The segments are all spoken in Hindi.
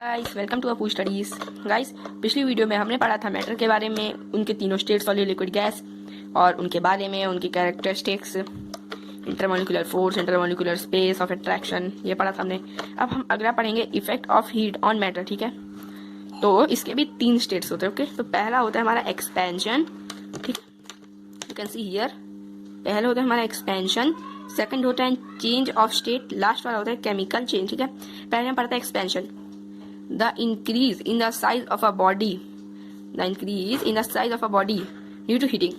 Guys welcome to Apu studies. Guys पिछली वीडियो में हमने पढ़ा था मैटर के बारे में, उनके तीनों स्टेट सॉलिड लिक्विड गैस और उनके बारे में, उनकी characteristics, intermolecular force, intermolecular space of attraction, ये पढ़ा था हमने। अब हम अगला पढ़ेंगे effect of heat on matter. ठीक है, तो इसके भी तीन स्टेट्स होते हैं। ओके, तो पहला होता है हमारा एक्सपेंशन। ठीक, यू कैन सी हियर, पहला होता है हमारा एक्सपेंशन, सेकंड होता है चेंज ऑफ स्टेट, लास्ट वाला होता है केमिकल चेंज। ठीक है, पहले हम पढ़ते हैं expansion. The increase in the size of a body, the increase in the size of a body due to heating।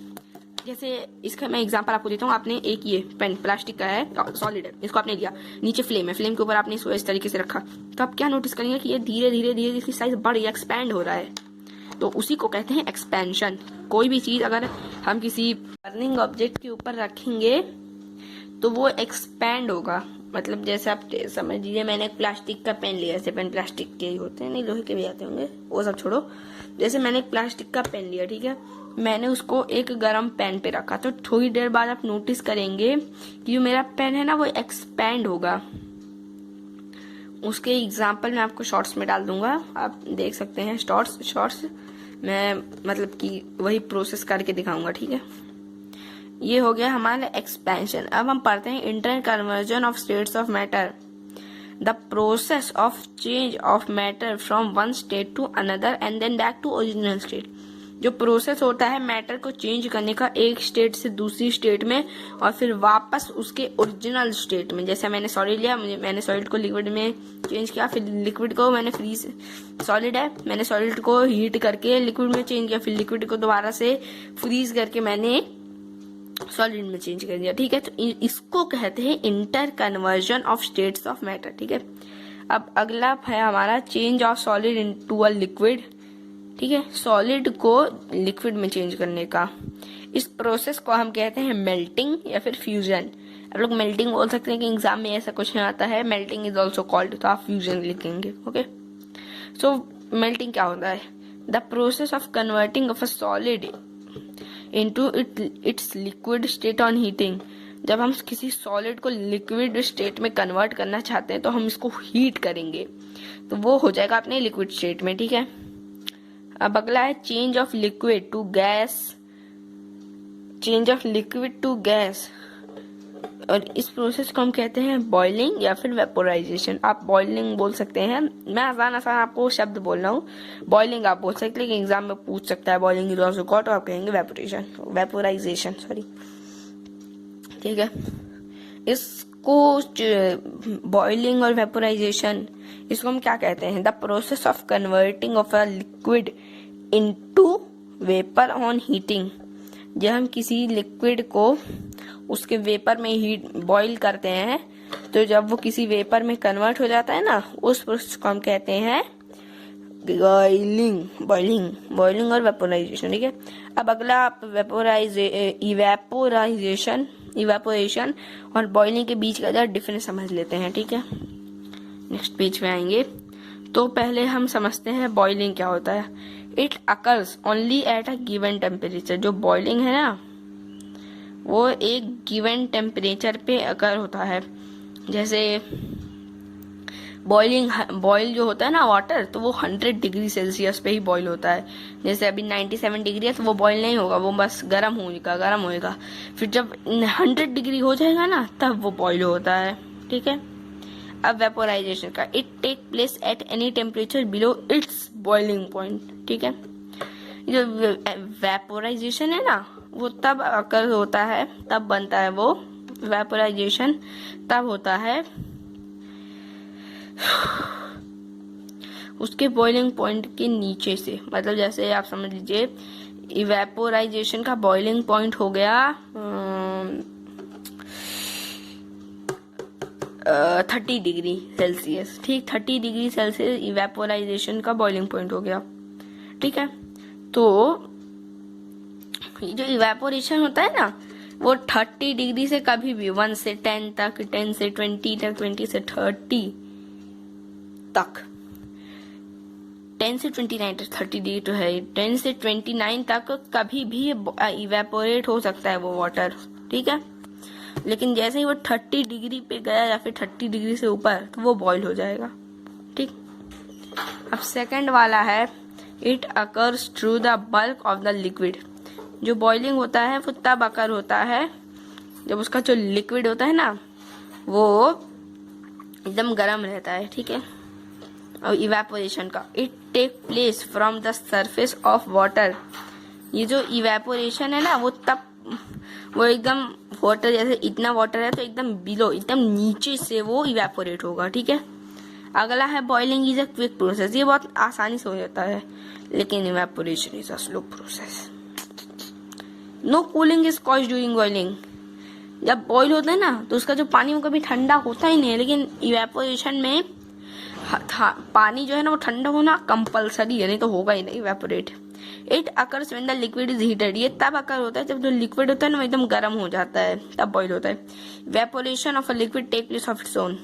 जैसे इसका मैं एग्जांपल आपको देता हूँ। आपने एक ये पेन प्लास्टिक का है, सॉलिड है, इसको आपने लिया, नीचे फ्लेम है, फ्लेम के ऊपर आपने इसको इस तरीके से रखा, तो आप क्या नोटिस करेंगे कि ये धीरे धीरे धीरे इसकी साइज बढ़ रही है, एक्सपैंड हो रहा है। तो उसी को कहते हैं एक्सपेंशन। कोई भी चीज अगर हम किसी बर्निंग ऑब्जेक्ट के ऊपर रखेंगे तो वो एक्सपैंड होगा। मतलब जैसे आप समझ लीजिए, मैंने एक प्लास्टिक का पेन लिया, ऐसे पेन प्लास्टिक के ही होते हैं, नहीं लोहे के भी आते होंगे, वो सब छोड़ो। जैसे मैंने एक प्लास्टिक का पेन लिया, ठीक है, मैंने उसको एक गर्म पेन पे रखा, तो थोड़ी देर बाद आप नोटिस करेंगे कि जो मेरा पेन है ना वो एक्सपैंड होगा। उसके एग्जाम्पल मैं आपको शॉर्ट्स में डाल दूंगा, आप देख सकते हैं। शॉर्ट्स मैं मतलब कि वही प्रोसेस करके दिखाऊंगा। ठीक है, ये हो गया हमारा एक्सपेंशन। अब हम पढ़ते हैं interconversion of states of matter, the process of change of matter from one state to another and then back to original state. जो प्रोसेस होता है मैटर को चेंज करने का एक स्टेट से दूसरी स्टेट में और फिर वापस उसके ओरिजिनल स्टेट में। जैसे मैंने सॉलिड लिया, मैंने सॉलिड को लिक्विड में चेंज किया, फिर लिक्विड को मैंने फ्रीज, सॉलिड है, मैंने सॉलिड को हीट करके लिक्विड में चेंज किया, फिर लिक्विड को दोबारा से फ्रीज करके मैंने सॉलिड में चेंज कर दिया। ठीक है, तो इसको कहते हैं interconversion of states of matter. ठीक है, अब अगला है हमारा change of solid into a liquid. ठीक है, सॉलिड को लिक्विड में चेंज करने का, इस प्रोसेस को हम कहते हैं मेल्टिंग या फिर फ्यूजन। आप लोग मेल्टिंग बोल सकते हैं कि एग्जाम में ऐसा कुछ नहीं आता है, मेल्टिंग इज ऑल्सो कॉल्ड, तो आप फ्यूजन लिखेंगे। ओके, सो मेल्टिंग क्या होता है? The process of converting of a solid into its liquid state on heating। जब हम किसी सॉलिड को लिक्विड स्टेट में कन्वर्ट करना चाहते हैं तो हम इसको हीट करेंगे, तो वो हो जाएगा अपने लिक्विड स्टेट में। ठीक है, अब अगला है change of liquid to gas, change of liquid to gas, और इस प्रोसेस को हम कहते हैं बॉइलिंग या फिर वेपोराइजेशन। आप बॉइलिंग बोल सकते हैं, मैं आसान आपको शब्द बोल रहा हूँ, बॉइलिंग आप बोल सकते हैं, लेकिन एग्जाम में पूछ सकता है बॉइलिंग इज आल्सो कॉल्ड, तो आप कहेंगे वेपोराइजेशन, सॉरी। ठीक है, इसको बॉइलिंग और वेपोराइजेशन, इसको हम क्या कहते हैं? The process of converting of a liquid into vapour on heating. जब हम किसी लिक्विड को उसके वेपर में हीट बॉईल करते हैं, तो जब वो किसी वेपर में कन्वर्ट हो जाता है ना, उस प्रोसेस को हम कहते हैं बॉइलिंग और वेपोराइजेशन। ठीक है, अब अगला आप इवेपोरेशन और बॉइलिंग के बीच का डिफरेंस समझ लेते हैं। ठीक है, नेक्स्ट पेज पे आएंगे, तो पहले हम समझते हैं बॉइलिंग क्या होता है। It occurs only at a given temperature. जो बॉइलिंग है ना वो एक गिवन टेम्परेचर पे अकर होता है। जैसे बॉइल जो होता है ना वाटर, तो वो 100 डिग्री सेल्सियस पे ही बॉइल होता है। जैसे अभी 97 डिग्री है तो वो बॉइल नहीं होगा, वो बस गर्म होएगा। फिर जब 100 डिग्री हो जाएगा ना तब वो बॉइल होता है। ठीक है, अब वेपोराइजेशन का, it take place at any temperature below its boiling point. ठीक है, जो वेपोराइजेशन है ना वो तब अकर होता है, तब बनता है वो वेपोराइजेशन, तब होता है उसके बॉइलिंग पॉइंट के नीचे से। मतलब जैसे आप समझ लीजिए इवेपोराइजेशन का बॉइलिंग पॉइंट हो गया 30 डिग्री सेल्सियस। ठीक, 30 डिग्री सेल्सियस इवेपोराइजेशन का बॉइलिंग पॉइंट हो गया। ठीक है, तो जो इवेपोरेशन होता है ना वो 30 डिग्री से कभी भी 1 से 10 तक, 10 से 20 तक, 20 से 30 तक, 10 से 29 तक, 30 डिग्री तो है, 10 से 29 तक कभी भी इवेपोरेट हो सकता है वो वाटर। ठीक है, लेकिन जैसे ही वो 30 डिग्री पे गया या फिर 30 डिग्री से ऊपर, तो वो बॉईल हो जाएगा। ठीक, अब सेकंड वाला है it occurs through the bulk of the liquid. जो बॉइलिंग होता है वो तब अकर होता है जब उसका जो लिक्विड होता है ना वो एकदम गर्म रहता है, ठीक है। और इवेपोरेशन का it take place from the surface of water. ये जो इवेपोरेशन है ना वो एकदम वाटर, जैसे इतना वाटर है तो एकदम बिलो, एकदम नीचे से वो इवेपोरेट होगा, ठीक है। अगला है boiling is a quick process. ये बहुत आसानी से हो जाता है, लेकिन evaporation is a slow process. No cooling is caused during boiling. जब बॉईल होता है ना तो उसका जो पानी वो कभी ठंडा होता ही नहीं है, लेकिन इवेपोरेशन में पानी जो है ना वो ठंडा होना कंपलसरी है, नहीं तो होगा ही नहीं evaporate. It occurs when the liquid is heated. ये तब अकर होता है जब जो लिक्विड होता है ना वो एकदम गर्म हो जाता है, तब बॉईल होता है। Evaporation of a liquid take place of its own.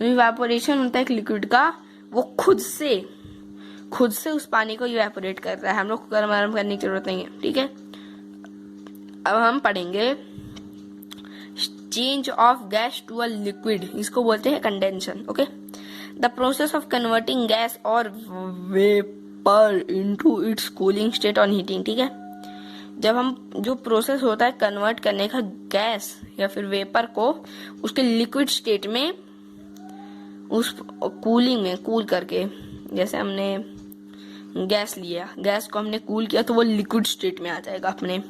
Evaporation होता है एक लिक्विड का, वो खुद से उस पानी को इवेपोरेट करता है, हम लोग को गर्म करने की जरूरत नहीं है, ठीक है। अब हम पढ़ेंगे change of gas to a liquid, इसको बोलते हैं condensation, okay. The process of converting gas और vapour into its cooling state on heating, ठीक है। जब हम जो प्रोसेस होता है कन्वर्ट करने का गैस या फिर वेपर को उसके लिक्विड स्टेट में, उस कूलिंग में कूल करके, जैसे हमने गैस लिया, गैस को हमने कूल किया तो वो लिक्विड स्टेट में आ जाएगा अपने।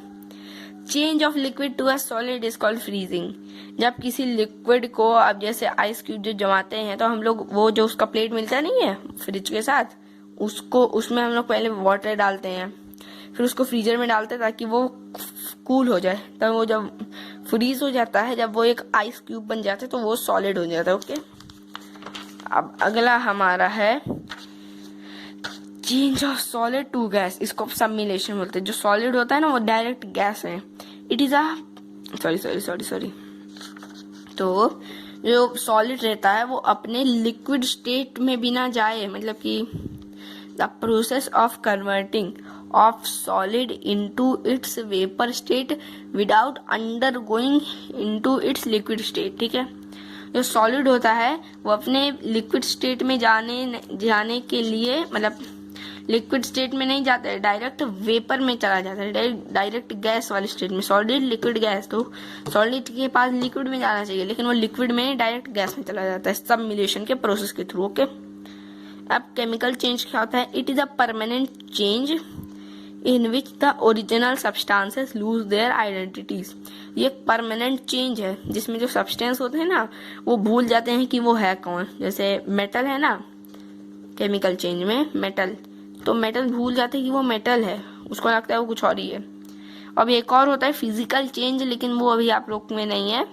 Change of liquid to a solid is called freezing. जब किसी लिक्विड को अब जैसे आइस क्यूब जो जमाते हैं तो हम लोग वो जो उसका प्लेट मिलता नहीं है फ्रिज के साथ, उसको उसमें हम लोग पहले वाटर डालते हैं, फिर उसको फ्रीजर में डालते हैं ताकि वो कूल हो जाए। तब वो जब फ्रीज हो जाता है, जब वो एक आइस क्यूब बन जाता है तो वो सॉलिड हो जाता है, ओके। अब अगला हमारा है change of solid to gas, इसको सबमिलेशन बोलते हैं। जो सॉलिड होता है ना वो डायरेक्ट गैस है। इट इज अ सॉरी तो जो सॉलिड रहता है वो अपने लिक्विड स्टेट में भी ना जाए, मतलब कि the process of converting of solid into its vapour state without under going into its liquid state, ठीक है। जो सॉलिड होता है वो अपने लिक्विड स्टेट में जाने के लिए, मतलब लिक्विड स्टेट में नहीं जाता है, डायरेक्ट वेपर में चला जाता है, डायरेक्ट गैस वाले स्टेट में। सॉलिड लिक्विड गैस, तो सॉलिड के पास लिक्विड में जाना चाहिए, लेकिन वो लिक्विड में डायरेक्ट गैस में चला जाता है सबमिलेशन के प्रोसेस के थ्रू, ओके। अब केमिकल चेंज क्या होता है? It is a permanent change in which the original substances lose their identities. ये परमानेंट चेंज है जिसमें जो सब्सटेंस होते हैं ना वो भूल जाते हैं कि वो है कौन। जैसे मेटल है ना, केमिकल चेंज में मेटल, तो मेटल भूल जाते हैं कि वो मेटल है, उसको लगता है वो कुछ और ही है। अब एक और होता है फिजिकल चेंज, लेकिन वो अभी आप लोग में नहीं है,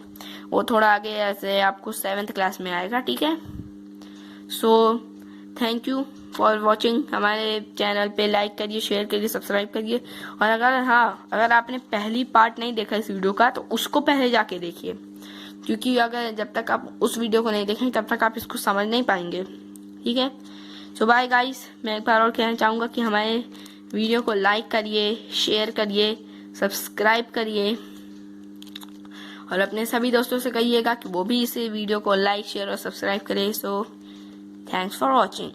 वो थोड़ा आगे ऐसे आपको 7th क्लास में आएगा, ठीक है। So thank you for watching. हमारे चैनल पे लाइक करिए, शेयर करिए, सब्सक्राइब करिए। और अगर आपने पहली पार्ट नहीं देखा इस वीडियो का तो उसको पहले जाके देखिए, क्योंकि अगर जब तक आप उस वीडियो को नहीं देखेंगे तब तक आप इसको समझ नहीं पाएंगे, ठीक है। सो बाय गाइस, मैं एक बार और कहना चाहूँगा कि हमारे वीडियो को लाइक करिए, शेयर करिए, सब्सक्राइब करिए और अपने सभी दोस्तों से कहिएगा कि वो भी इस वीडियो को लाइक, शेयर और सब्सक्राइब करें। So thanks for watching.